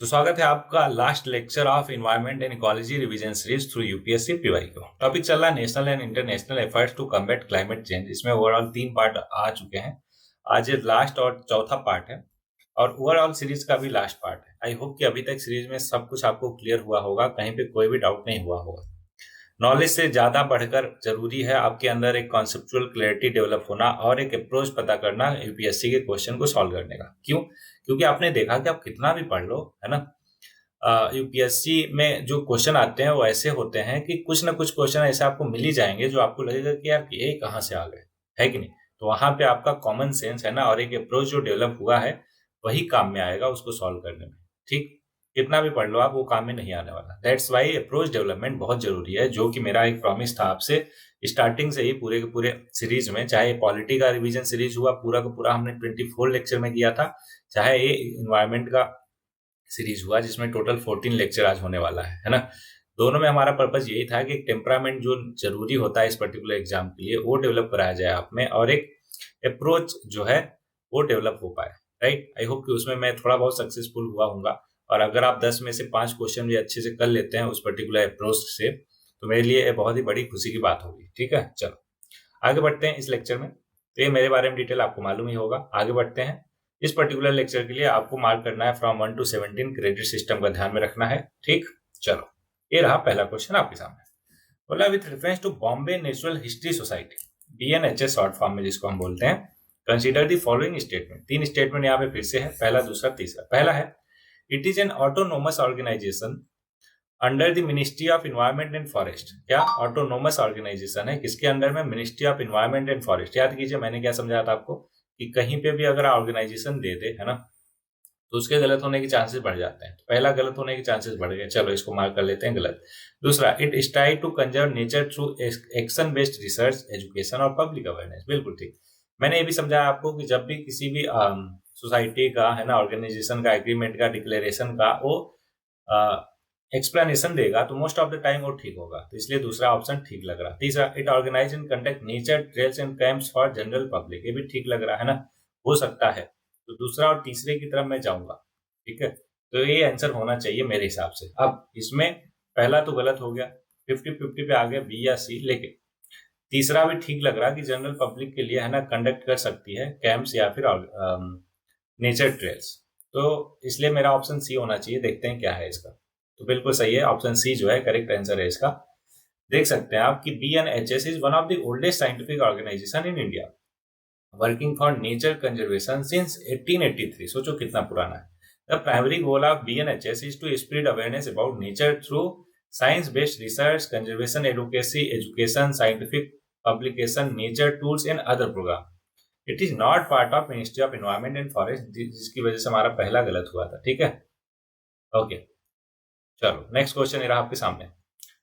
तो स्वागत है आपका last lecture of environment and ecology revision series through UPSC PYQ. Topic चल रहा है national and international efforts to combat climate change. इसमें ओवरऑल 3 पार्ट आ चुके हैं। आज ये लास्ट और चौथा पार्ट है और ओवरऑल सीरीज का भी लास्ट पार्ट है। आई होप कि अभी तक सीरीज में सब कुछ आपको क्लियर हुआ होगा, कहीं पे कोई भी डाउट नहीं हुआ होगा। नॉलेज से ज्यादा बढ़कर जरूरी है आपके अंदर एक कॉन्सेप्चुअल क्लैरिटी डेवलप होना और एक अप्रोच पता करना यूपीएससी के क्वेश्चन को सॉल्व करने का। क्यों? क्योंकि आपने देखा कि आप कितना भी पढ़ लो, है ना, यूपीएससी में जो क्वेश्चन आते हैं वो ऐसे होते हैं कि कुछ ना कुछ क्वेश्चन ऐसे आपको मिल ही जाएंगे जो आपको लगेगा कि यार ये कहाँ से आ गए, है कि नहीं। तो वहां पे आपका कॉमन सेंस है ना, और एक अप्रोच जो डेवलप हुआ है वही काम में आएगा उसको सॉल्व करने में। ठीक, कितना भी पढ़ लो आप, वो काम में नहीं आने वाला। दैट्स वाई अप्रोच डेवलपमेंट बहुत जरूरी है, जो कि मेरा एक प्रॉमिस था आपसे स्टार्टिंग से ही पूरे के पूरे सीरीज में। चाहे पॉलिटी का रिवीजन सीरीज हुआ पूरा का पूरा हमने 24 लेक्चर में किया था, चाहे ये इन्वायरमेंट का सीरीज हुआ जिसमें टोटल 14 लेक्चर आज होने वाला है ना। दोनों में हमारा पर्पज यही था कि एक टेम्परामेंट जो जरूरी होता है इस पर्टिकुलर एग्जाम के लिए वो डेवलप कराया जाए आप में, और एक अप्रोच जो है वो डेवलप हो पाए। राइट, आई होप कि उसमें मैं थोड़ा बहुत सक्सेसफुल हुआ हूँ। और अगर आप 10 में से 5 क्वेश्चन भी अच्छे से कर लेते हैं उस पर्टिकुलर अप्रोच से, तो मेरे लिए बहुत ही बड़ी खुशी की बात होगी। ठीक है, चलो आगे बढ़ते हैं इस लेक्चर में। तो ये मेरे बारे में डिटेल आपको मालूम ही होगा। आगे बढ़ते हैं। इस पर्टिकुलर लेक्चर के लिए आपको मार्क करना है फ्रॉम 1 to 17 क्रेडिट सिस्टम का ध्यान में रखना है। ठीक, चलो ये रहा पहला क्वेश्चन आपके सामने। बोला with reference to Bombay natural history society, BNHS short form में जिसको हम बोलते हैं, consider the following statement. 3 statement यहाँ पे फिर से है, पहला दूसरा तीसरा। पहला है it is an autonomous organisation under the ministry of environment and forest. क्या ऑटोनोमस ऑर्गेनाइजेशन है, किसके अंडर में? Ministry of environment and forest. याद कीजिए मैंने क्या समझाया था आपको कि कहीं पे भी अगर ऑर्गेनाइजेशन दे दे, है ना, तो उसके गलत होने के चांसेस बढ़ जाते हैं। तो पहला गलत होने के चांसेस बढ़ गए, चलो इसको मार्क कर लेते हैं गलत। दूसरा, it strive to conserve nature through action based research, education और पब्लिक अवेयरनेस। बिल्कुल ठीक। मैंने ये भी समझाया आपको कि जब भी किसी भी सोसाइटी का, है ना, ऑर्गेनाइजेशन का, एग्रीमेंट का, डिक्लेरेशन का वो एक्सप्लेनेशन देगा तो मोस्ट ऑफ द टाइम वो ठीक होगा, तो इसलिए दूसरा ऑप्शन ठीक लग रहा। तीसरा, it organise and conduct nature trails and camps for general public, ये भी ठीक लग रहा है ना, हो सकता है। तो दूसरा और तीसरे की तरफ मैं जाऊंगा। ठीक है, तो ये आंसर होना चाहिए मेरे हिसाब से। अब इसमें पहला तो गलत हो गया, 50-50 पे आ गया बी या सी, लेकिन तीसरा भी ठीक लग रहा कि जनरल पब्लिक के लिए, है ना, कंडक्ट कर सकती है कैंप्स या फिर नेचर ट्रेल्स। तो इसलिए मेरा ऑप्शन सी होना चाहिए। देखते हैं क्या है इसका। तो बिल्कुल सही है, ऑप्शन सी जो है करेक्ट आंसर है इसका। देख सकते हैं आप कि BNHS is one of the oldest scientific organisation in India working for nature conservation since 1883। सोचो कितना पुराना है। The primary goal of BNHS is to spread awareness about nature through science based research, conservation advocacy, education, scientific publication, nature tools and other programme. It is not part of ministry of environment and forest, जिसकी वजह से हमारा पहला गलत हुआ था। ठीक है, ओके, चलो नेक्स्ट क्वेश्चन ये रहा आपके सामने।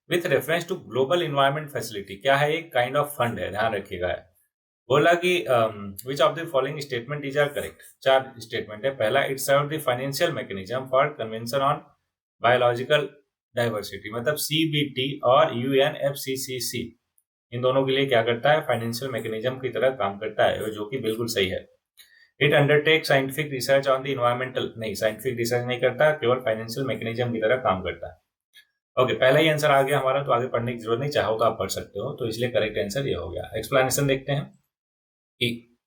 With reference to global environment facility, क्या है? एक काइंड ऑफ फंड है, ध्यान रखिएगा। बोला कि which of the following statement is are correct. 4 statement है। पहला, it serve the financial mechanism for convention on biological diversity, मतलब सीबीटी और यूएनएफसीसीसी, इन दोनों के लिए क्या करता है? फाइनेंशियल मैकेनिज्म की तरह काम करता है, जो कि बिल्कुल सही है। It undertake scientific research on the environmental, नहीं, साइंटिफिक रिसर्च नहीं करता, केवल फाइनेंशियल मैकेनिज्म की तरह काम करता है। ओके, पहला ही आंसर आ गया हमारा, तो आगे पढ़ने की जरूरत नहीं, चाहो तो आप पढ़ सकते हो। तो इसलिए करेक्ट आंसर ये हो गया। एक्सप्लेनेशन देखते हैं कि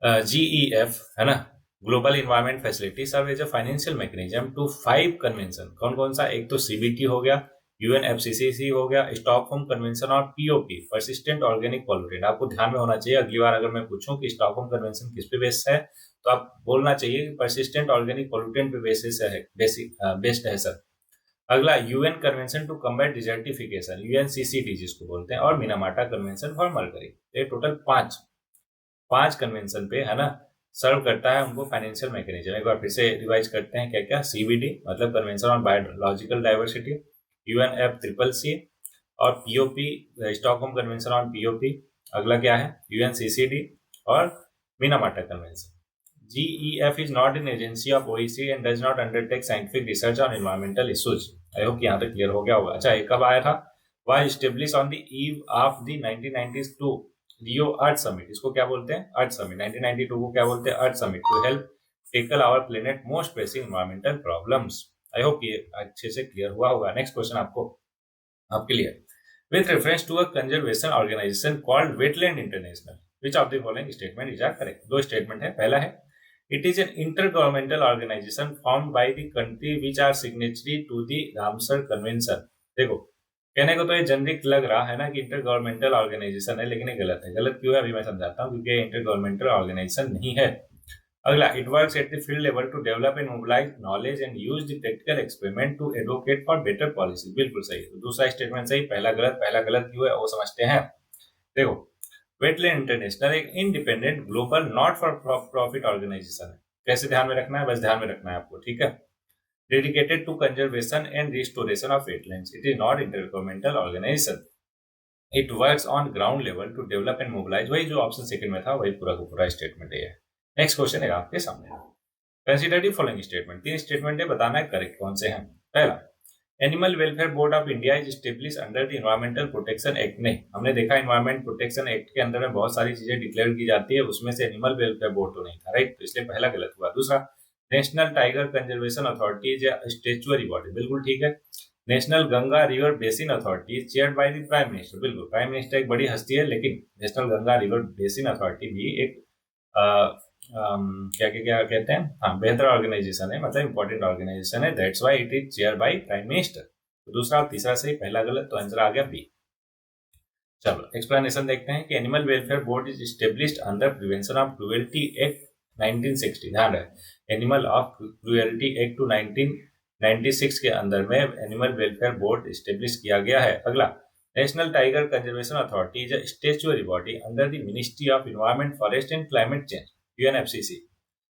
जीईएफ, है ना, global environment facility serve as a financial mechanism to 5 convention. कौन कौन सा? एक तो सीबीटी हो गया, यूएनएफसीसीसी हो गया, स्टॉकहोम कन्वेंशन और पीओपी, पर्सिस्टेंट ऑर्गेनिक पॉल्यूटेंट। आपको ध्यान में होना चाहिए, अगली बार अगर मैं पूछूं कि स्टॉकहोम कन्वेंशन किस पे बेस्ड है, तो आप बोलना चाहिए कि पर्सिस्टेंट ऑर्गेनिक पॉल्यूटेंट पे बेसिस है, बेस्ड है सर। अगला, UN convention to combat desertification, UNCCD जिसको बोलते हैं, और मिनामाटा कन्वेंशन फॉर मरकरी। ये टोटल 5 कन्वेंशन पे, है ना, सर्व करता है उनको फाइनेंशियल मैकेनिज्म। एक बार फिर से रिवाइज करते हैं क्या क्या। सीबीडी मतलब convention on biological diversity, UNF triple C, और POP Stockholm convention on POP. अगला क्या है? यूएनसीसीडी और Minamata convention. GEF is not an agency of OECD and does not undertake scientific research on environmental issues. I hope यहाँ तक clear हो गया होगा। अच्छा, ये कब आया था? Was established on the eve of the 1992 Rio earth summit. इसको क्या बोलते हैं? Earth summit. 1992 को क्या बोलते हैं? Earth summit. To help tackle our planet most pressing environmental problems. I hope ये अच्छे से क्लियर हुआ होगा. नेक्स्ट क्वेश्चन आपके लिए. With reference to a conservation organization called Wetland International, which of the following statement is correct? दो statement है. पहला है it is an intergovernmental organization formed by the country which are signatory to the Ramsar Convention. देखो कहने को तो ये generic लग रहा है ना कि इंटर गवर्नमेंटल ऑर्गेनाइजेशन है, लेकिन ये गलत है. गलत क्यों है अभी मैं समझाता हूँ. क्योंकि इंटर गवर्नमेंटल ऑर्गेनाइजेशन नहीं है. अगला, it works at the field level to develop and mobilise knowledge and use the practical experiment to advocate for better policy. बिल्कुल सही. तो दूसरा स्टेटमेंट सही, पहला गलत क्यों है वो समझते हैं. देखो, वेटलैंड इंटरनेशनल एक independent global not for profit organisation है. कैसे ध्यान में रखना है, बस ध्यान में रखना है आपको, ठीक है. Dedicated to conservation and restoration of wetlands. It is not intergovernmental organisation. It works on ground level to develop and mobilise. वही जो ऑप्शन सेकंड में था वही पूरा का पूरा स्टेटमेंट है. नेक्स्ट क्वेश्चन है आपके सामने. Consider the following statement. तीन स्टेटमेंट है, बताना है करेक्ट कौन से हैं. पहला, animal welfare board of India is establish under the environmental protection act. नहीं, हमने देखा एनवायरमेंट प्रोटेक्शन एक्ट के अंदर में बहुत सारी चीजें डिक्लेयर की जाती है, उसमें से एनिमल वेलफेयर बोर्ड तो नहीं था, राइट. तो इसलिए पहला गलत हुआ. दूसरा, national tiger conservation authority is statutory body. बिल्कुल ठीक है. National Ganga river basin authority chaired by the prime minister. बिल्कुल, प्राइम मिनिस्टर एक बड़ी हस्ती है, लेकिन national Ganga river basin authority भी एक क्या कहते हैं, हाँ, बेहतर ऑर्गेनाइजेशन है, मतलब इंपॉर्टेंट ऑर्गेनाइजेशन है. That's why it is chair by prime minister. तो दूसरा और तीसरा सही, पहला गलत, तो आंसर आ गया बी. चलो एक्सप्लेनेशन देखते हैं कि animal welfare board is established under prevention of cruelty act 1960. ध्यान रहे, animal of cruelty act two 1996 के अंदर में एनिमल वेलफेयर बोर्ड एस्टेब्लिश किया गया है. अगला, national tiger conservation authority is a statutory body under the ministry of environment, forest and climate change, UNFCC.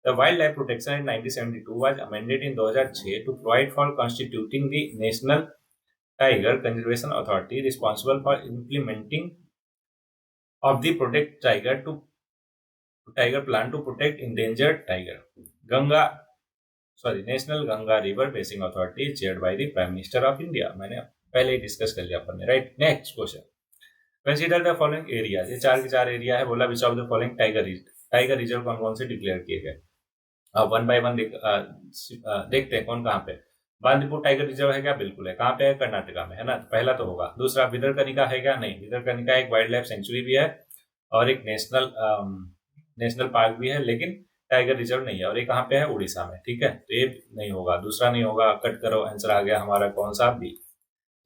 The Wildlife Protection Act 1972 was amended in 2006 to provide for constituting the National Tiger Conservation Authority responsible for implementing of the Protect Tiger plan to protect endangered tiger. National Ganga River Basin Authority is chaired by the Prime Minister of India. मैंने पहले ही discuss कर लिया अपन ने, right. Next question, consider the following areas. ये चार के चार area है. बोला विच of the following tiger reserve कौन कौन से डिक्लेयर किए गए. अब वन बाय वन देखते हैं कौन कहाँ पे. बांदीपुर टाइगर रिजर्व है क्या? बिल्कुल है. कहाँ पे है? कर्नाटका में है ना, पहला तो होगा. दूसरा, भितरकनिका है क्या? नहीं, भितरकनिका एक वाइल्ड लाइफ सेंचुरी भी है और एक नेशनल पार्क भी है, लेकिन टाइगर रिजर्व नहीं है. और ये कहाँ पे है? उड़ीसा में, ठीक है. तो ये नहीं होगा, दूसरा नहीं होगा, कट करो. आंसर आ गया हमारा कौन सा? बी.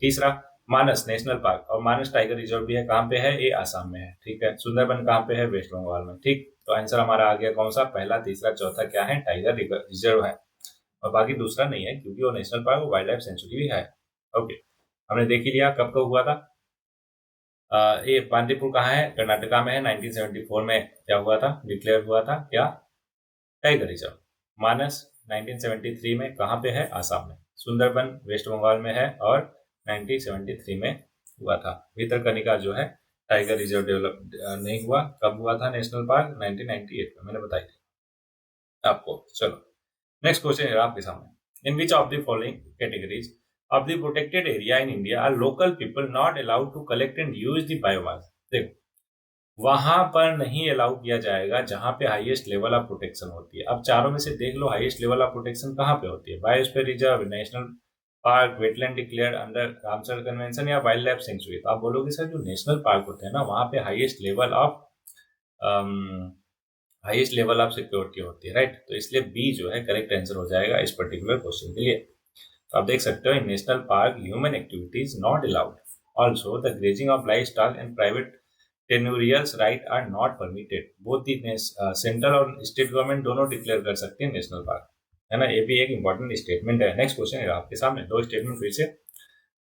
तीसरा, मानस नेशनल पार्क और मानस टाइगर रिजर्व भी है. कहाँ पे है? ये आसाम में है, ठीक है. सुंदरबन कहाँ पे है? वेस्ट बंगाल में, ठीक. तो आंसर हमारा आ गया कौन सा? पहला, तीसरा, चौथा क्या है? टाइगर रिजर्व है, और बाकी दूसरा नहीं है, क्योंकि वो नेशनल पार्क और वाइल्ड लाइफ सेंचुरी भी है. ओके, हमने देख ही लिया कब हुआ था. ये बांदीपुर कहाँ है? कर्नाटका में है. 1974 में क्या हुआ था? डिक्लेयर हुआ था क्या? Tiger reserve. मानस 1973 में कहाँ पे है? आसाम में. सुंदरबन वेस्ट बंगाल में है और 1973 में हुआ था. भितरकनिका जो है टाइगर रिजर्व डेवलप नहीं हुआ. कब हुआ था नेशनल पार्क? 1998 में, मैंने बताई थी आपको. चलो नेक्स्ट क्वेश्चन है आपके सामने. In which of the following categories of the protected area in India are local people not allowed to collect and use the biomass. देखो, वहां पर नहीं अलाउ किया जाएगा जहां पे हाईएस्ट लेवल ऑफ प्रोटेक्शन होती है. अब चारों में से देख लो, हाईएस्ट लेवल ऑफ प्रोटेक्शन कहां पे होती है? Biosphere reserve, national park, wetland declared under Ramsar convention, या वाइल्ड लाइफ सेंचुरी. तो आप बोलोगे सर जो नेशनल पार्क होते हैं ना, वहां पे हाईएस्ट लेवल ऑफ सिक्योरिटी होती है, राइट. तो इसलिए बी जो है करेक्ट आंसर हो जाएगा इस पर्टिकुलर क्वेश्चन के लिए. तो आप देख सकते हो, in national park human activities not allowed. Also the grazing of livestock and private tenurials right are not permitted. Both the central और स्टेट गवर्नमेंट दोनों डिक्लेयर कर सकते हैं नेशनल पार्क, है ना. ये भी एक इंपॉर्टेंट स्टेटमेंट है. नेक्स्ट क्वेश्चन है आपके सामने. दो स्टेटमेंट फिर से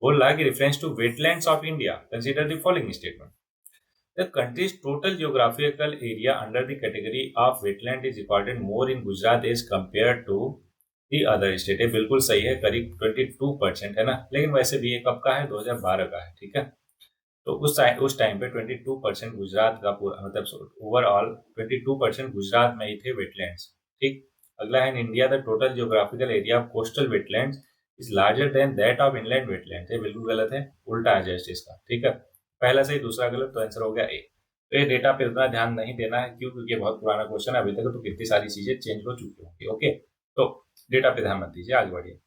बोल रहा है कि reference to wetlands of India consider the following statement. The countries total geographical area under the category of wetland is recorded more in Gujarat as compare to the other state. है बिल्कुल सही है, करीब 22% है ना. लेकिन वैसे भी ये कब का है? 2012 का है, ठीक है. तो उस टाइम पे 22% गुजरात का पूरा, मतलब ओवरऑल 22% गुजरात में ही थे वेटलैंड्स, ठीक. अगला है, in India the total geographical area of coastal wetlands is larger than that of inland wetlands. ये बिल्कुल गलत है, उल्टा है जस्ट इसका, ठीक है. पहला सही, दूसरा गलत, तो आंसर हो गया ए. तो ये डेटा पे उतना ध्यान नहीं देना है, क्यों? क्योंकि बहुत पुराना क्वेश्चन है, अभी तक तो कितनी सारी चीजें चेंज हो चुकी होंगी। ओके, तो डेटा पे ध्यान मत दीजिए, आगे बढ़िए।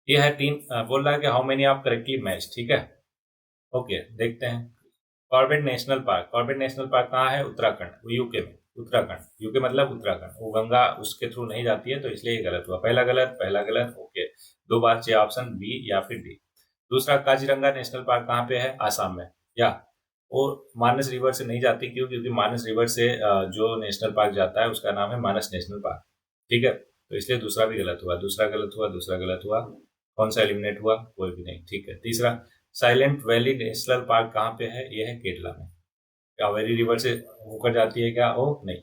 ये है तीन, बोल रहा है कि हाउ मेनी आप करेक्टली मैच, ठीक है। ओके, देखते हैं। Corbett national park, Corbett national park कहाँ है? उत्तराखंड, यूके में। उत्तराखंड, यूके मतलब उत्तराखंड। वो गंगा उसके थ्रू नहीं जाती है, तो इसलिए ये गलत हुआ। पहला गलत, पहला गलत। ओके, दो बार चाहिए ऑप्शन बी या फिर डी। दूसरा, काजीरंगा नेशनल पार्क कहाँ पे है? आसाम में। या वो मानस रिवर से नहीं जाती, क्यों? क्योंकि मानस रिवर से जो नेशनल पार्क जाता है उसका नाम है मानस नेशनल पार्क, ठीक है। तो इसलिए दूसरा भी गलत हुआ, दूसरा गलत हुआ, दूसरा गलत हुआ। कौन सा एलिमिनेट हुआ? कोई भी नहीं, ठीक है। तीसरा, साइलेंट वैली नेशनल पार्क कहाँ पे है? ये है केरला में। कावेरी रिवर से होकर जाती है क्या? ओ नहीं।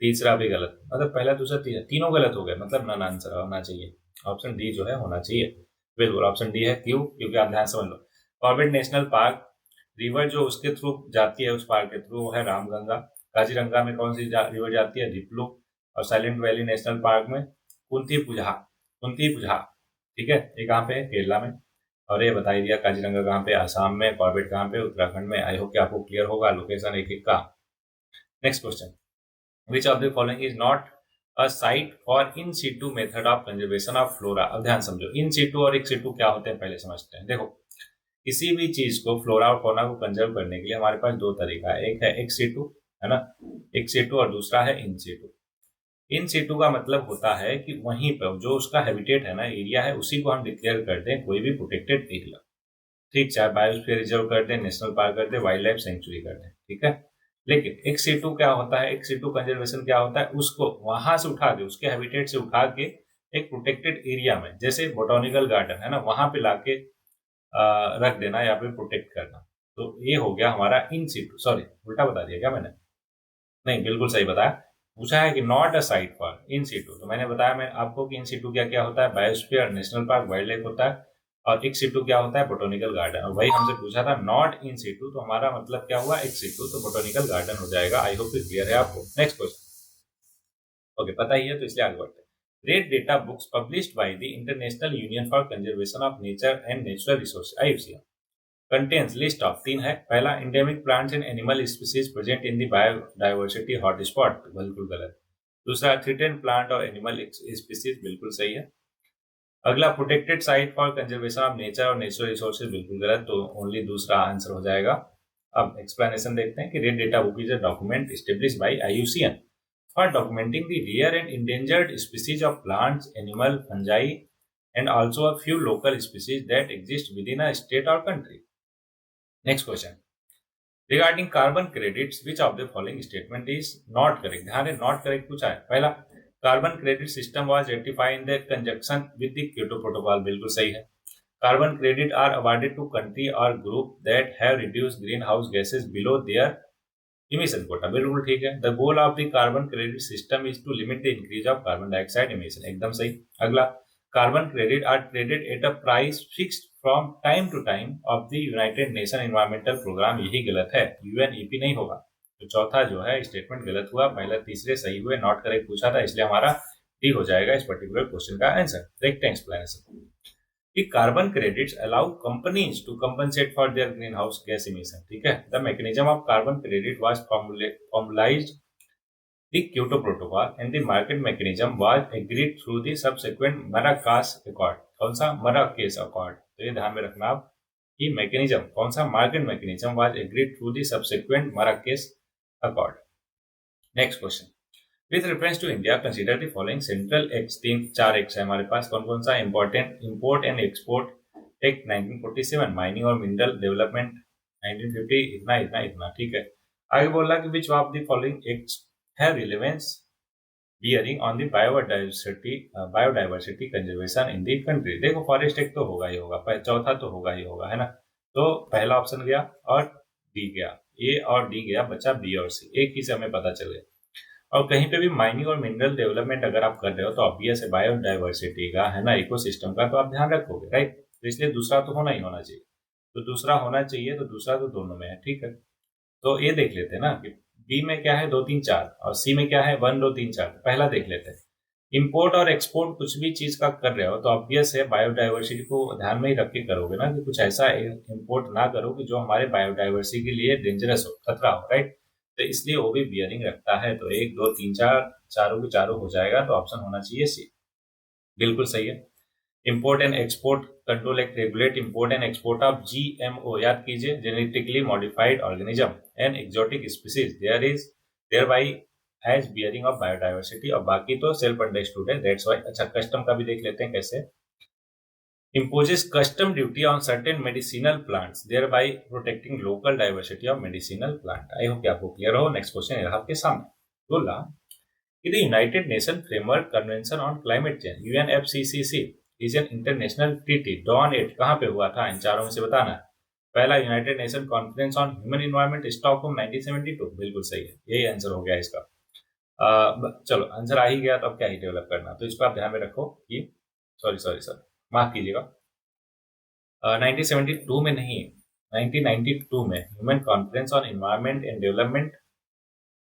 तीसरा भी गलत, मतलब पहला दूसरा तीसरा तीनों गलत हो गए, मतलब नॉन आंसर होना चाहिए। ऑप्शन डी जो है होना चाहिए, बिल्कुल ऑप्शन डी है। क्यों? क्योंकि आप ध्यान समझ लो, कॉर्बेट नेशनल पार्क रिवर जो उसके थ्रू जाती है, उस पार्क के थ्रू, वो है रामगंगा। काजीरंगा में कौन सी रिवर जाती है? रिपलू। और साइलेंट वैली नेशनल पार्क में कुंती पुजहा, कुंती पुजहा, ठीक है। ये कहाँ पे है? केरला में। और ये बता ही दिया, काजीरंगा कहाँ पे? आसाम में। कॉर्बेट कहाँ पे? उत्तराखंड में। आई होप कि आपको क्लियर होगा लोकेशन एक एक का। Next question, which of the following is not a site for in situ method of conservation of flora? अब ध्यान समझो, इन सीटू और एक सीटू क्या होते हैं पहले समझते हैं। देखो, किसी भी चीज को, फ्लोरा और फौना को कंजर्व करने के लिए हमारे पास दो तरीका है। एक है एक्स सीटू, है ना, एक्स सीटू, और दूसरा है इन सीटू। इन सीटू का मतलब होता है कि वहीं पर जो उसका हैबिटेट है ना, एरिया है, उसी को हम डिक्लेयर कर दें कोई भी प्रोटेक्टेड एरिया, ठीक। चाहे बायोस्फीयर रिजर्व कर दें, नेशनल पार्क कर दें, वाइल्ड लाइफ सेंचुरी कर दें, ठीक है। लेकिन एक सीटू क्या होता है? एक सीटू कंजर्वेशन क्या होता है? उसको वहां से उठा के, उसके हैबिटेट से उठा के एक प्रोटेक्टेड एरिया में, जैसे बोटॉनिकल गार्डन है ना, वहां पे लाके रख देना या फिर प्रोटेक्ट करना। तो ये हो गया हमारा इन सीटू। सॉरी, उल्टा बता दिया क्या मैंने? नहीं, बिल्कुल सही बताया। पूछा है कि not a site for in situ, तो मैंने बताया मैं आपको कि इन सीटू क्या क्या होता है? Biosphere, national park, wild life होता है। और एक सीटू क्या होता है? Botanical garden. और वही हमसे पूछा था नॉट इन सीटू, तो हमारा मतलब क्या हुआ? एक सीटू, तो बोटोनिकल गार्डन हो जाएगा। आई होप क्लियर है आपको। नेक्स्ट क्वेश्चन, ओके, पता ही है तो इसलिए आगे बढ़ते हैं। Red data books published by the international union for conservation of nature and natural resource, IUCN, contains list of, तीन है। पहला, endemic plants and animal species present in the biodiversity hotspot, बिल्कुल गलत। दूसरा, थ्रेटेंड प्लांट और animal species, बिल्कुल सही है। अगला, protected site for conservation of nature और नेचुरल रिसोर्सेज, बिल्कुल गलत, तो ओनली दूसरा आंसर हो जाएगा। अब एक्सप्लेनेशन देखते हैं कि red data book is a document established by IUCN for documenting the rare and endangered species of plants, animal, fungi and also a few local species that exist within a state or country. Next question. Regarding carbon credits, which of the following statement is not correct? ध्यान है, not correct पूछा है। पहला, carbon credit system was ratified in the conjunction with the Kyoto Protocol, बिल्कुल सही है। Carbon credit are awarded to country or group that have reduced greenhouse gases below their emission quota, बिल्कुल ठीक है। The goal of the carbon credit system is to limit the increase of carbon dioxide emission, एकदम सही। अगला, carbon credit are traded at a price fixed from time to time of the United Nations Environmental Program, यही गलत है, UNEP नहीं होगा। तो चौथा जो है स्टेटमेंट गलत हुआ, पहला तीसरे सही हुए, नॉट करेक्ट पूछा था, इसलिए हमारा डी हो जाएगा इस पर्टिकुलर क्वेश्चन का आंसर। देखते हैं एक्सप्लेनेशन कि carbon credits allow companies to compensate for their green house gas emission, ठीक है। The mechanism of carbon credit was formulised the Kyoto Protocol and the market mechanism was agreed through the subsequent Marrakesh Accord। कौन सा? Marrakesh Accord। तो ये ध्यान में रखना आप कि मैकेनिज्म कौन सा? Market mechanism was agreed through the subsequent Marrakesh Accord। Next question, with reference to India consider the following central acts, तीन चार एक्ट्स है हमारे पास। कौन कौन सा? Important import and export act 1947, mining और मिनरल डेवलपमेंट 1950, इतना इतना इतना, ठीक है। आगे बोल रहा कि which of the following acts have relevance bearing on the biodiversity conservation in the country। देखो, फॉरेस्ट एक्ट तो होगा ही होगा, चौथा तो होगा ही होगा, है ना। तो पहला ऑप्शन गया और डी गया, ए और डी गया, बचा बी और सी, एक ही से हमें पता चल गया। और कहीं पे भी माइनिंग और मिनरल डेवलपमेंट अगर आप कर रहे हो तो ऑब्वियस है बायोडाइवर्सिटी का, है ना, इकोसिस्टम का, तो आप ध्यान रखोगे, राइट। तो इसलिए दूसरा तो होना ही होना चाहिए, तो दूसरा होना चाहिए, तो दूसरा तो दोनों में है, ठीक है। तो ये देख लेते हैं ना कि बी में क्या है, 2 3 4, और सी में क्या है, 1 2 3 4। पहला देख लेते हैं, इंपोर्ट और एक्सपोर्ट कुछ भी चीज का कर रहे हो तो ऑब्वियस है बायोडाइवर्सिटी को ध्यान में ही रख के करोगे ना, कि कुछ ऐसा इंपोर्ट ना करो कि जो हमारे बायोडाइवर्सिटी के लिए डेंजरस हो, खतरा हो, राइट। तो इसलिए वो भी बियरिंग रखता है। तो एक दो तीन चार, चारों के चारों हो जाएगा, तो ऑप्शन होना चाहिए सी। बिल्कुल सही है। Import and export control act regulate import and export of GMO, याद कीजिए, genetically modified organism and exotic species there by has bearing of biodiversity. और बाकी तो सेल्फ अंडरस्टूड है, दैट्स व्हाई। अच्छा, कस्टम का भी देख लेते हैं कैसे। imposes custom duty on certain medicinal plants thereby protecting local diversity of medicinal plant। I hope कि आपको क्लियर हो। नेक्स्ट क्वेश्चन है आपके सामने। बोला कि the united nation framework convention on climate change UNFCCC is an international treaty done it कहां पे हुआ था, इन चारों में से बताना है। पहला, United nation conference on human environment Stockholm 1972, बिल्कुल सही है, यही आंसर हो गया इसका। चलो आंसर आ ही गया तो अब क्या ही डेवलप करना, तो इसको आप ध्यान में रखो कि सॉरी सॉरी सर, माफ कीजिएगा, 1972 में नहीं, 1992 में human conference on environment and development.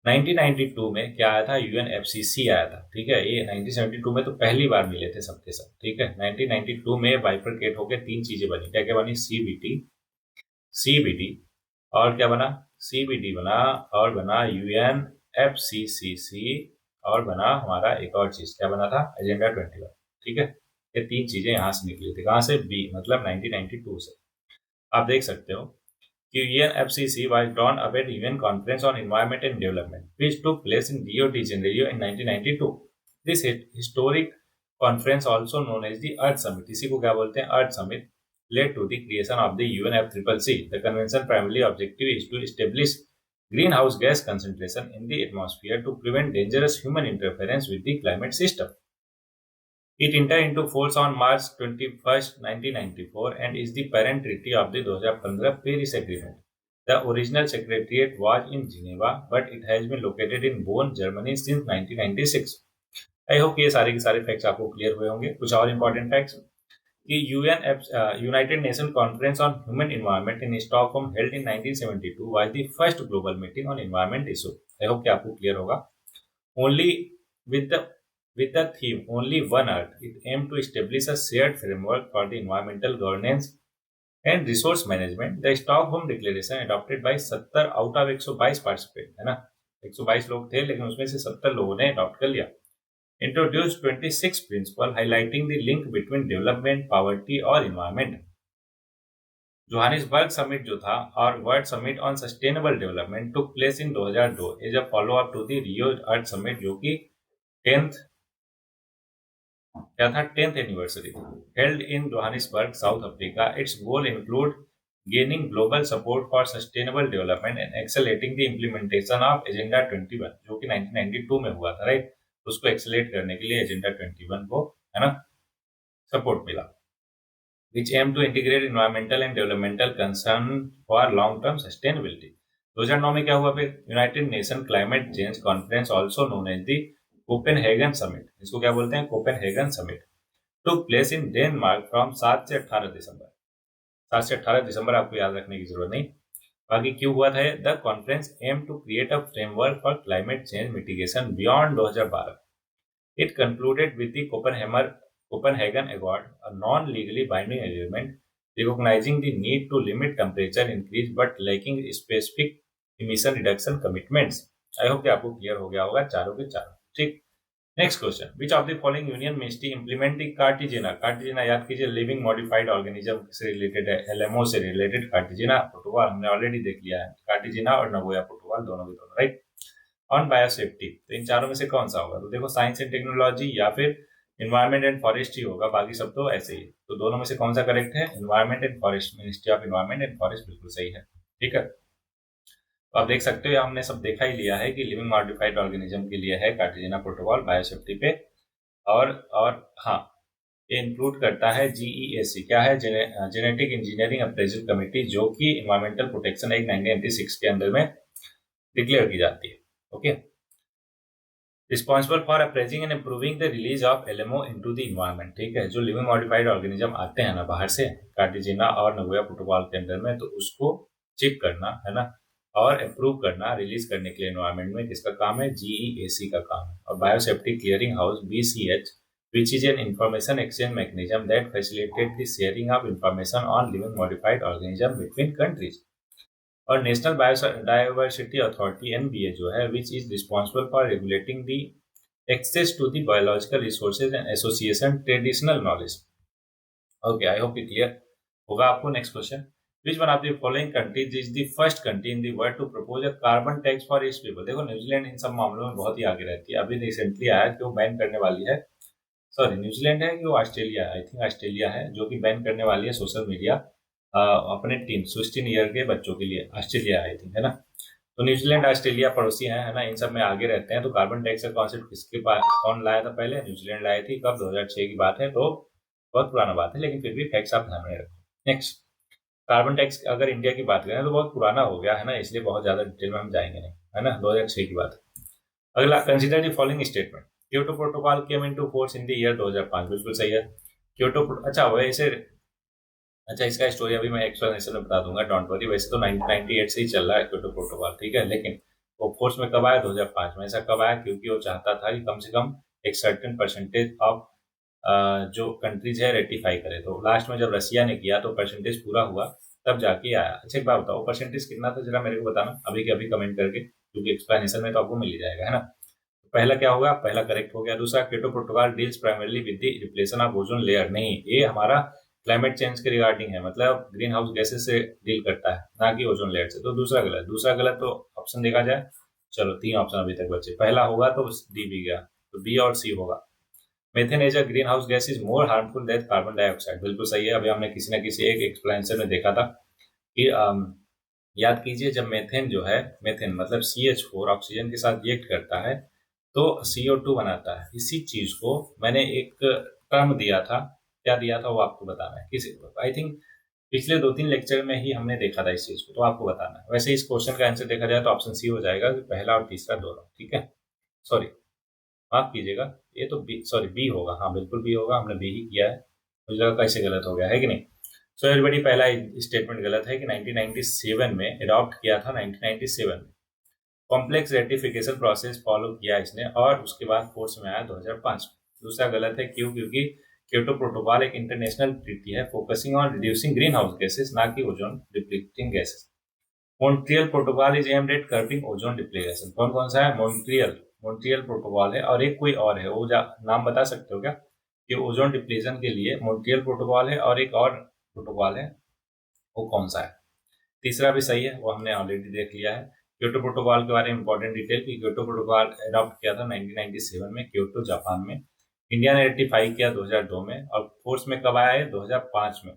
1992 में क्या आया था, यूएनएफसीसी आया था, ठीक है। ये 1972 में तो पहली बार मिले थे सबके सब, ठीक है। 1992 में बाइफरकेट होकर तीन चीजें बनी, क्या क्या बनी, सीबीटी, सीबीडी, और क्या बना, सीबीडी बना, और बना यूएनएफसीसीसी, और बना हमारा एक और चीज, क्या बना था, एजेंडा 21, ठीक है। ये तीन चीजें यहाँ से निकली थी, कहाँ से, बी मतलब 1992 से। आप देख सकते हो कि UNFCCC was drawn up at UN Conference on Environment and Development, which took place in Rio de Janeiro in 1992. This historic conference, also known as the Earth Summit, इसी को क्या बोलते हैं, Earth Summit, led to the creation of the UNFCCC. The convention primary objective is to establish greenhouse gas concentration in the atmosphere to prevent dangerous human interference with the climate system. It entered into force on March 21, 1994 and is the parent treaty of the 2015 Paris Agreement. The original secretariat was in Geneva, but it has been located in Bonn, Germany since 1996. I hope ये सारे के सारे facts आपको clear हुए होंगे। कुछ और important facts कि United nation conference on human environment in Stockholm held in 1972 was the first global meeting on environment issue. I hope कि आपको क्लियर होगा। Only with the With the theme Only One Earth, it aimed to establish a shared framework for the environmental governance and resource management. The Stockholm Declaration, adopted by 70 out of 122 participants, है ना, 122 लोग थे लेकिन उसमें से 70 लोगों ने adopt कर लिया, introduced 26 principles highlighting the link between development, poverty और environment. जोहानिसबर्ग समिट जो था और world summit on sustainable development took place in 2002 as a follow up to the Rio earth summit, जो कि 10th क्या था, 10th anniversary held in Johannesburg, South Africa. Its goal include gaining global support for sustainable development and accelerating the implementation of agenda 21, जो कि 1992 में हुआ था, right. उसको एक्सेलेट करने के लिए एजेंडा 21 को, है ना, सपोर्ट मिला। Which aim to integrate environmental and developmental concern for long term sustainability. 2009 में क्या हुआ फिर, United Nation climate change conference, also known as the Copenhagen summit, इसको क्या बोलते हैं, Copenhagen summit, took place in Denmark from 7 से 18 दिसंबर। 7 से 18 दिसंबर आपको याद रखने की जरूरत नहीं, बाकी क्यों हुआ था। The conference aim to create a framework for climate change mitigation beyond 2012। It concluded with the Copenhagen accord, a non legally binding agreement recognising the need to limit temperature increase but lacking specific emission reduction commitments. I hope कि आपको clear हो गया होगा चारों के चारों, ठीक। Next question, which of the following union ministry implementing Cartagena, Cartagena याद कीजिए, लिविंग मॉडिफाइड ऑर्गेनिज्म से रिलेटेड है, एलएमओ से रिलेटेड कार्टिजेना प्रोटोकॉल हमने ऑलरेडी देख लिया है, कार्टिजेना और नगोया प्रोटोकॉल दोनों के दोनों, राइट। ऑन बायोसेफ्टी, तो इन चारों में से कौन सा होगा, तो देखो साइंस एंड टेक्नोलॉजी या फिर एनवायरमेंट एंड फॉरेस्ट ही होगा, बाकी सब तो ऐसे ही। तो दोनों में से कौन सा करेक्ट है, environment and forest, ministry of environment and forest बिल्कुल सही है, ठीक है। तो आप देख सकते हो हमने सब देखा ही लिया है कि लिविंग मॉडिफाइड ऑर्गेनिज्म के लिए है कार्टिजेना प्रोटोकॉल बायोसेफ्टी पे, और हाँ, ये इंक्लूड करता है जीईएसी, क्या है, जेनेटिक इंजीनियरिंग अप्रेजल कमेटी, जो कि एनवायरमेंटल प्रोटेक्शन एक्ट 1996 के अंदर में डिक्लेयर की जाती है, okay. Responsible for appraising and improving the release of LMO into the environment, ठीक है। जो लिविंग मॉडिफाइड ऑर्गेनिज्म आते हैं ना बाहर से कार्टिजेना और नगोया प्रोटोकॉल के अंदर में, तो उसको चेक करना, है ना, और अप्रूव करना, रिलीज करने के लिए एनवायरमेंट में किसका काम है? GEAC का काम है। और biosafety clearing house BCH, which is an information exchange mechanism that facilitates the sharing of information on living modified organisms between countries। और नेशनल बायोडाइवर्सिटी अथॉरिटी NBA जो है, which is responsible for regulating the access to the biological resources and association traditional knowledge. Okay, I hope clear होगा आपको। Next question, which one of the following countries is the first country in the world to propose a carbon tax for its people. देखो New Zealand इन सब मामलों में बहुत ही आगे रहती है। अभी रिसेंटली आया कि वो बैन करने वाली है, सॉरी न्यूजीलैंड है कि वो ऑस्ट्रेलिया है, आई थिंक ऑस्ट्रेलिया है, जो कि बैन करने वाली है सोशल मीडिया अपने 16 ईयर के बच्चों के लिए। ऑस्ट्रेलिया आई थिंक, है ना। तो न्यूजीलैंड ऑस्ट्रेलिया पड़ोसी हैं, है ना, इन सब में आगे रहते हैं। तो कार्बन टैक्स का कॉन्सेप्ट किसके पास, कौन लाया था पहले? न्यूजीलैंड लाई थी। कब? 2006 की बात है, तो बहुत पुराना बात है, लेकिन फिर भी फैक्ट्स आप ध्यान में रखो। नेक्स्ट, कार्बन टैक्स अगर इंडिया की बात करें तो बहुत पुराना हो गया है ना, इसलिए बहुत ज्यादा डिटेल में हम जाएंगे नहीं, है ना, 2006 की बात है। अगला, consider the following statement, Kyoto protocol came into force in the year 2005। बिल्कुल सही है। क्योटो, अच्छा वैसे, अच्छा इसका स्टोरी अभी मैं एक्सप्लेनेशन में बता दूंगा, डोंट वरी। वैसे तो 1998 से ही चल रहा है क्योटो प्रोटोकॉल, ठीक है, लेकिन वो फोर्स में कब आया? 2005 में। ऐसा कब आया? क्योंकि वो चाहता था कि कम से कम एक सर्टेन परसेंटेज ऑफ जो कंट्रीज है रेटिफाई करे। तो लास्ट में जब रसिया ने किया तो परसेंटेज पूरा हुआ, तब जाके आया। अच्छा एक बात बताओ, परसेंटेज कितना था जरा मेरे को बताना अभी के अभी कमेंट करके, क्योंकि एक्सप्लेनेशन में तो आपको मिल ही जाएगा, है ना। पहला क्या होगा? पहला करेक्ट हो गया। दूसरा, Kyoto protocol deals primarily with the depletion of ozone layer. नहीं, ये हमारा क्लाइमेट चेंज के रिगार्डिंग है, मतलब ग्रीन हाउस गैसेस से डील करता है, ना कि ओजोन लेयर से। तो दूसरा गलत, दूसरा गलत। तो ऑप्शन देखा जाए, चलो 3 ऑप्शन अभी तक बचे। पहला होगा तो डी भी गया, तो बी और सी होगा। Methane as a green house gas is more harmful than carbon dioxide. बिल्कुल सही है। अभी हमने किसी न किसी एक एक्सप्लेनेशन में देखा था कि याद कीजिए, जब मेथेन जो है, मेथेन मतलब CH4 ऑक्सीजन के साथ रिएक्ट करता है तो CO2 बनाता है। इसी चीज को मैंने एक टर्म दिया था, क्या दिया था वो आपको बताना है। किसी, आई थिंक पिछले 2-3 लेक्चर में ही हमने देखा था इस चीज को, तो आपको बताना है। वैसे इस क्वेश्चन का आंसर देखा जाए तो ऑप्शन सी हो जाएगा कि पहला और तीसरा दोनों, ठीक है। सॉरी, माफ कीजिएगा, ये तो बी, सॉरी बी होगा। हाँ बिल्कुल बी होगा, हमने बी ही किया है। मुझे लगा कैसे गलत हो गया, है कि नहीं। सो एवरीबॉडी, पहला स्टेटमेंट गलत है कि 1997 में अडॉप्ट किया था, 1997 में कॉम्प्लेक्स रेटिफिकेशन प्रोसेस फॉलो किया इसने, और उसके बाद फोर्स में आया 2005 में। दूसरा गलत है, क्यों? क्योंकि क्योटो प्रोटोकॉल एक इंटरनेशनल ट्रीटी है focusing on reducing green house gases, ना कि ozone depleting gases. Montreal protocol is aimed at curbing ozone depletion. कौन कौन सा है? मॉन्ट्रियल, मॉन्ट्रियल प्रोटोकॉल है, और एक कोई और है, वो नाम बता सकते हो क्या? कि ओजोन डिप्लीशन के लिए मॉन्ट्रियल प्रोटोकॉल है और एक और प्रोटोकॉल है, वो कौन सा है? तीसरा भी सही है, वो हमने ऑलरेडी देख लिया है। क्योटो प्रोटोकॉल के बारे में इंपॉर्टेंट डिटेल की, क्योटो प्रोटोकॉल अडॉप्ट किया था 1997 में क्योटो जापान में। इंडिया ने रेटिफाई किया 2002 में, और फोर्स में कब आया है? 2005 में।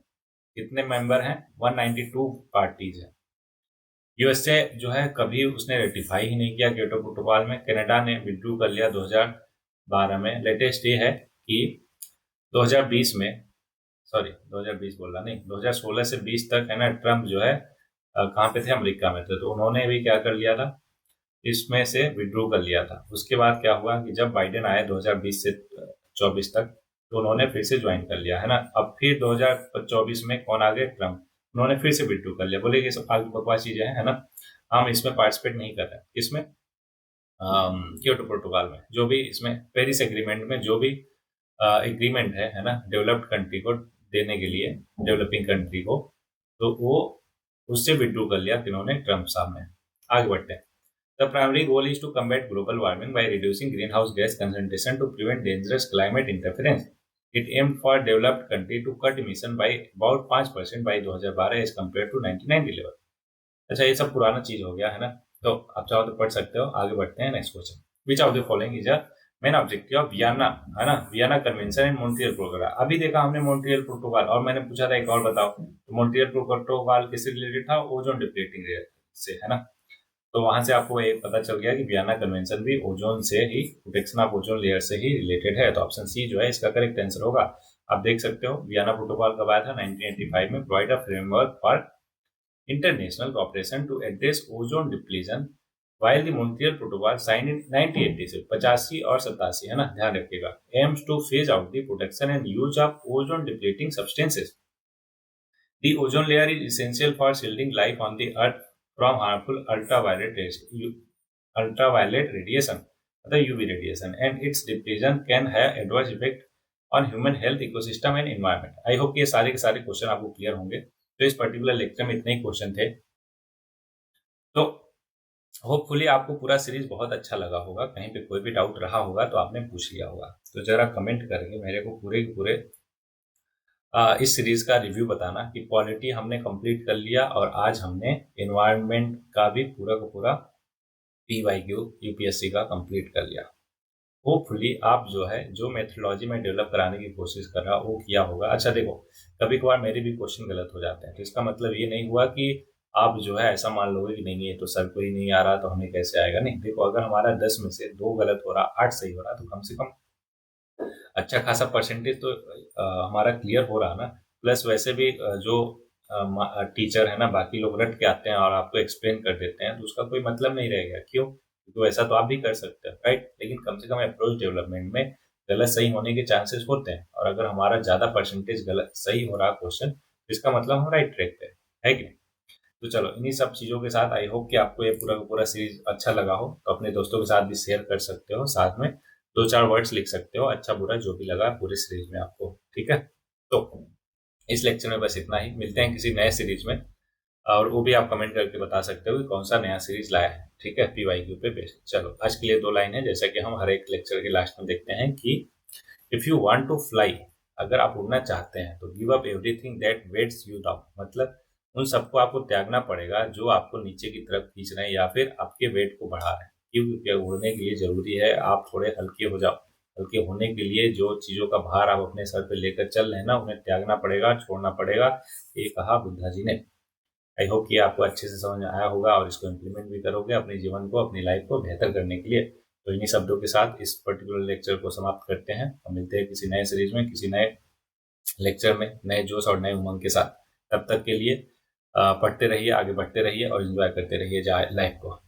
कितने मेंबर हैं? 192 पार्टीज है। यूएसए जो है कभी उसने रेटिफाई ही नहीं किया क्योटो प्रोटोकॉल में। कनाडा ने विड्रू कर लिया 2012 में। लेटेस्ट ये है कि 2020 में, सॉरी 2020 बोल रहा नहीं, 2016 से 20 तक, है ना, ट्रम्प जो है कहाँ पे थे? अमेरिका में थे, तो उन्होंने भी क्या कर लिया था, इसमें से विड्रू कर लिया था। उसके बाद क्या हुआ कि जब बाइडेन आए 2020 से 24 तक, तो उन्होंने फिर से ज्वाइन कर लिया, है ना। अब फिर 2024 में कौन आ गए? ट्रम्प। उन्होंने फिर से विड्रू कर लिया। बोले ये सब फालतू बकवास चीजें हैं, है ना, हम इसमें पार्टिसिपेट नहीं कर रहे हैं। इसमें क्योटो प्रोटोकॉल में जो भी, इसमें पेरिस एग्रीमेंट में जो भी एग्रीमेंट है ना, डेवलप्ड कंट्री को देने के लिए, डेवलपिंग कंट्री को, तो वो उससे विड्रू कर लिया इन्होंने, ट्रम्प साहब ने। आगे बढ़ते हैं। The primary goal is to combat global warming by reducing green house gas concentration to prevent dangerous climate interference. It aimed for developed country to cut emission by about 5% by 2012 as compare to 1990 level. अच्छा ये सब पुराना चीज हो गया, है ना, तो आप चाहो तो पढ़ सकते हो। आगे बढ़ते हैं। Next question, which of the following is a main objective of Vienna, है ना, Vienna convention and Montreal protocol. अभी देखा हमने मॉन्ट्रियल प्रोटोकॉल, और मैंने पूछा था एक और बताओ, तो मॉन्ट्रियल प्रोटोकॉल किससे रिलेटेड था? ओजोन डिप्लीटिंग से, है ना। तो वहां से आपको ये पता चल गया कि वियना कन्वेंशन भी ओजोन से ही, प्रोटेक्शन ऑफ ओजोन लेयर से ही रिलेटेड है। तो ऑप्शन सी जो है इसका करेक्ट आंसर होगा। आप देख सकते हो वियना प्रोटोकॉल कब आया था? 1985 में। Provide a framework for international cooperation to address ozone depletion, while the Montreal Protocol signed in 1986, 85 और 87, है ना, ध्यान रखिएगा, aims to phase out the production and use of ozone depleting substances. The ozone layer is essential for shielding life on the earth from harmful ultraviolet radiation, मतलब UV radiation, and it's depletion can have adverse effect on human health, ecosystem and environment. I hope ये सारे के सारे question आपको clear होंगे। तो इस particular lecture में इतने ही क्वेश्चन थे। तो होपफुली आपको पूरा सीरीज बहुत अच्छा लगा होगा। कहीं पे कोई भी डाउट रहा होगा तो आपने पूछ लिया होगा। तो जरा कमेंट करके मेरे को पूरे के पूरे इस सीरीज का रिव्यू बताना कि क्वालिटी हमने कंप्लीट कर लिया और आज हमने एनवायरनमेंट का भी पूरा का पूरा PYQ यूपीएससी का कंप्लीट कर लिया। होपफुली आप जो है जो मेथोडोलॉजी में डेवलप कराने की कोशिश कर रहा वो किया होगा। अच्छा देखो, कभी कभार मेरे भी क्वेश्चन गलत हो जाते हैं, तो इसका मतलब ये नहीं हुआ कि आप जो है ऐसा मान लोगे कि नहीं ये तो सर को ही नहीं आ रहा तो हमें कैसे आएगा। नहीं, देखो अगर हमारा 10 में से 2 गलत हो रहा, 8 सही हो रहा, तो कम से कम अच्छा खासा परसेंटेज तो हमारा क्लियर हो रहा ना। प्लस वैसे भी जो टीचर है ना, बाकी लोग रट के आते हैं और आपको एक्सप्लेन कर देते हैं, तो उसका कोई मतलब नहीं रहेगा। क्यों? क्योंकि वैसा तो आप भी कर सकते हैं, राइट। लेकिन कम से कम अप्रोच डेवलपमेंट में गलत सही होने के चांसेस होते हैं, और अगर हमारा ज्यादा परसेंटेज गलत सही हो रहा क्वेश्चन, तो इसका मतलब हम राइट ट्रैक पे है कि नहीं। तो चलो, इन्हीं सब चीजों के साथ आई होप कि आपको ये पूरा का पूरा सीरीज अच्छा लगा हो। तो अपने दोस्तों के साथ भी शेयर कर सकते हो, साथ में 2-4 वर्ड्स लिख सकते हो, अच्छा बुरा जो भी लगा पूरी सीरीज में आपको, ठीक है। तो इस लेक्चर में बस इतना ही, मिलते हैं किसी नए सीरीज में, और वो भी आप कमेंट करके बता सकते हो कि कौन सा नया सीरीज लाया है, ठीक है, PYQ पे बेस्ड। चलो, आज के लिए 2 लाइन है, जैसा कि हम हर एक लेक्चर के लास्ट में देखते हैं कि if you want to fly, अगर आप उड़ना चाहते हैं तो give up everything that weighs you down, मतलब उन सबको आपको त्यागना पड़ेगा जो आपको नीचे की तरफ खींच रहे हैं या फिर आपके वेट को बढ़ा रहे हैं। क्योंकि उड़ने के लिए जरूरी है आप थोड़े हल्के हो जाओ। हल्के होने के लिए जो चीजों का भार आप अपने सर पे लेकर चल रहे हैं ना, उन्हें त्यागना पड़ेगा, छोड़ना पड़ेगा। ये कहा बुद्धा जी ने। आई होप कि आपको अच्छे से समझ में आया होगा और इसको इम्प्लीमेंट भी करोगे अपने जीवन को, अपनी लाइफ को बेहतर करने के लिए। तो इन्हीं शब्दों के साथ इस पर्टिकुलर लेक्चर को समाप्त करते हैं और मिलते हैं किसी नए सीरीज में, किसी नए लेक्चर में, नए जोश और नए उमंग के साथ। तब तक के लिए पढ़ते रहिए, आगे बढ़ते रहिए और एंजॉय करते रहिए लाइफ को।